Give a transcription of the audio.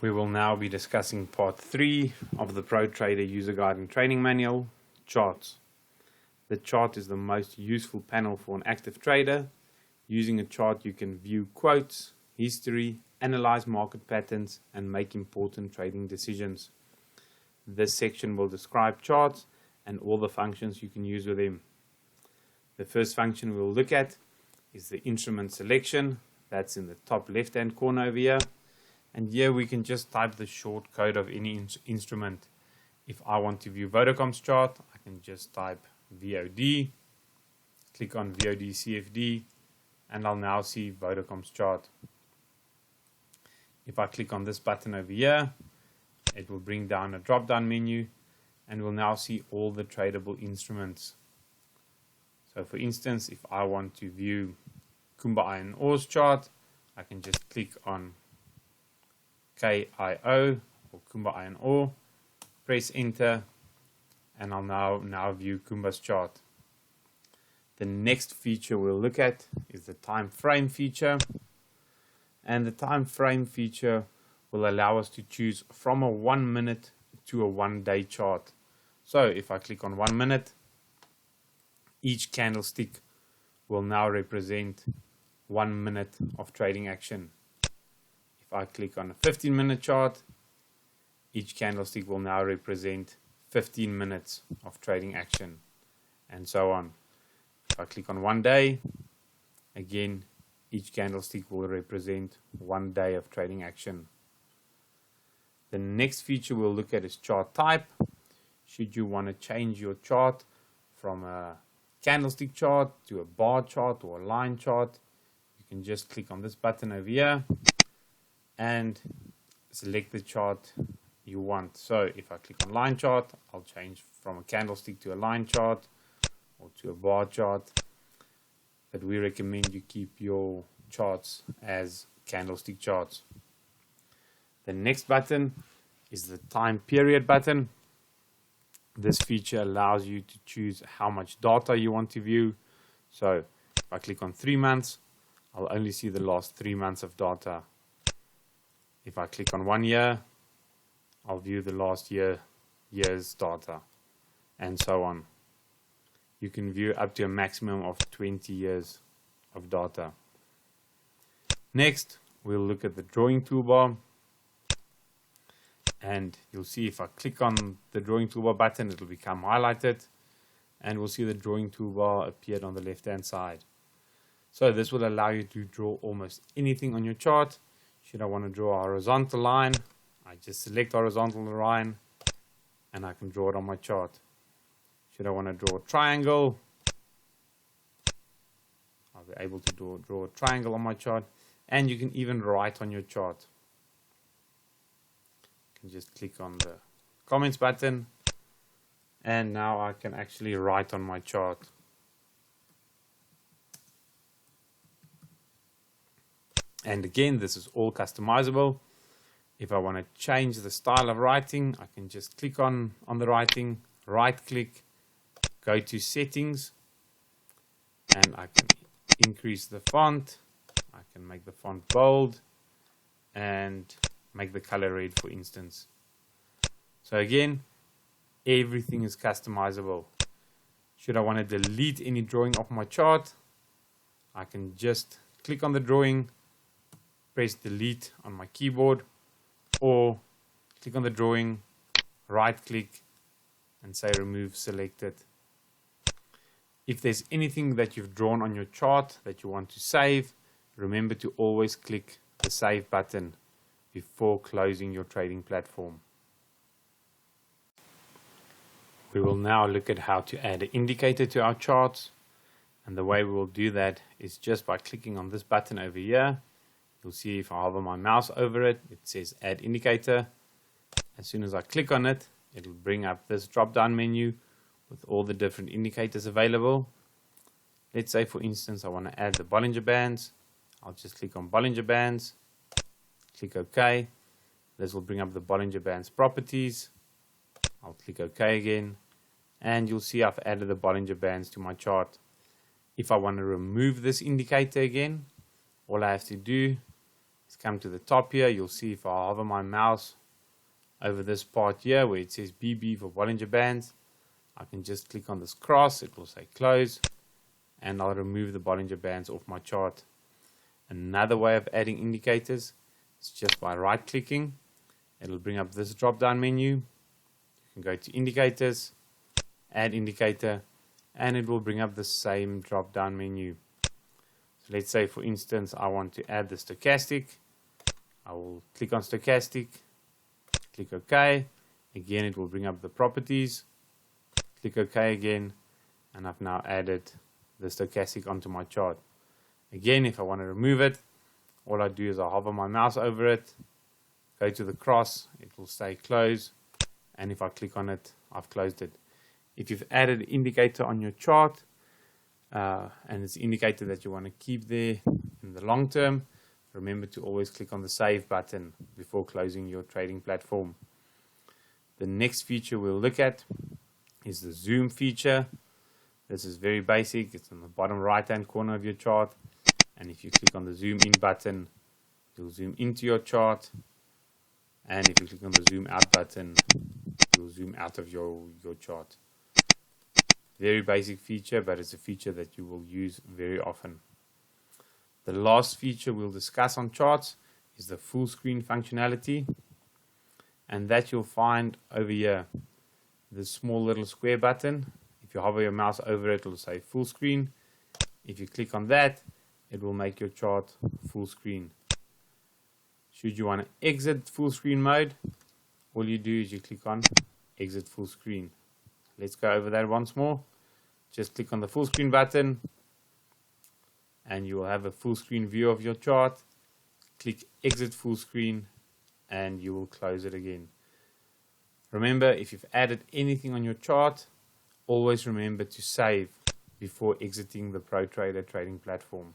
We will now be discussing part 3 of the Pro Trader User Guide and Training Manual, Charts. The chart is the most useful panel for an active trader. Using a chart you can view quotes, history, analyze market patterns and make important trading decisions. This section will describe charts and all the functions you can use with them. The first function we'll look at is the instrument selection. That's in the top left hand corner over here. And here we can just type the short code of any instrument. If I want to view Vodacom's chart, I can just type VOD, click on VOD CFD, and I'll now see Vodacom's chart. If I click on this button over here, it will bring down a drop down menu and we'll now see all the tradable instruments. So for instance, if I want to view Kumba Iron Ore's chart, I can just click on KIO or Kumba Iron Ore, press enter, and I'll now view Kumba's chart. The next feature we'll look at is the time frame feature, and the time frame feature will allow us to choose from a 1 minute to a 1 day chart. So if I click on 1 minute, each candlestick will now represent 1 minute of trading action. If I click on a 15-minute chart, each candlestick will now represent 15 minutes of trading action, and so on. If I click on 1 day, again, each candlestick will represent 1 day of trading action. The next feature we'll look at is chart type. Should you want to change your chart from a candlestick chart to a bar chart or a line chart, you can just click on this button over here and select the chart you want. So if I click on line chart, I'll change from a candlestick to a line chart or to a bar chart, but we recommend you keep your charts as candlestick charts. The next button is the time period button. This feature allows you to choose how much data you want to view. So if I click on 3 months, I'll only see the last 3 months of data. If I click on 1 year, I'll view the last year's data, and so on. You can view up to a maximum of 20 years of data. Next, we'll look at the drawing toolbar. And you'll see if I click on the drawing toolbar button, it'll become highlighted, and we'll see the drawing toolbar appeared on the left hand side. So this will allow you to draw almost anything on your chart. Should I want to draw a horizontal line, I just select horizontal line and I can draw it on my chart. Should I want to draw a triangle, I'll be able to draw a triangle on my chart, and you can even write on your chart. You can just click on the comments button and now I can actually write on my chart. And again, this is all customizable. If I want to change the style of writing, I can just click on the writing, right click, go to settings, and I can increase the font. I can make the font bold and make the color red, for instance. So again, everything is customizable. Should I want to delete any drawing off my chart, I can just click on the drawing, press delete on my keyboard, or click on the drawing, right click and say remove selected. If there's anything that you've drawn on your chart that you want to save, remember to always click the save button before closing your trading platform. We will now look at how to add an indicator to our charts, and the way we will do that is just by clicking on this button over here. You'll see if I hover my mouse over it, it says add indicator. As soon as I click on it, it'll bring up this drop down menu with all the different indicators available. Let's say for instance I want to add the Bollinger Bands. I'll just click on Bollinger Bands, click OK. This will bring up the Bollinger Bands properties. I'll click OK again, and you'll see I've added the Bollinger Bands to my chart. If I want to remove this indicator again, all I have to do is come to the top here. You'll see if I hover my mouse over this part here where it says BB for Bollinger Bands, I can just click on this cross, it will say close, and I'll remove the Bollinger Bands off my chart. Another way of adding indicators is just by right clicking. It'll bring up this drop down menu. You can go to indicators, add indicator, and it will bring up the same drop down menu. So let's say for instance I want to add the stochastic. I will click on stochastic, click OK. Again it will bring up the properties, click OK again, and I've now added the stochastic onto my chart. Again, if I want to remove it, all I do is I hover my mouse over it, go to the cross, it will say close, and if I click on it, I've closed it. If you've added an indicator on your chart and it's an indicator that you want to keep there in the long term, remember to always click on the save button before closing your trading platform. The next feature we'll look at is the zoom feature. This is very basic. It's on the bottom right hand corner of your chart, and if you click on the zoom in button, you'll zoom into your chart, and if you click on the zoom out button, you'll zoom out of your chart. Very basic feature, but it's a feature that you will use very often. The last feature we'll discuss on charts is the full screen functionality, and that you'll find over here, this small little square button. If you hover your mouse over it, it will say full screen. If you click on that, it will make your chart full screen. Should you want to exit full screen mode, all you do is you click on exit full screen. Let's go over that once more. Just click on the full screen button and you will have a full screen view of your chart. Click exit full screen and you will close it again. Remember, if you've added anything on your chart, always remember to save before exiting the ProTrader trading platform.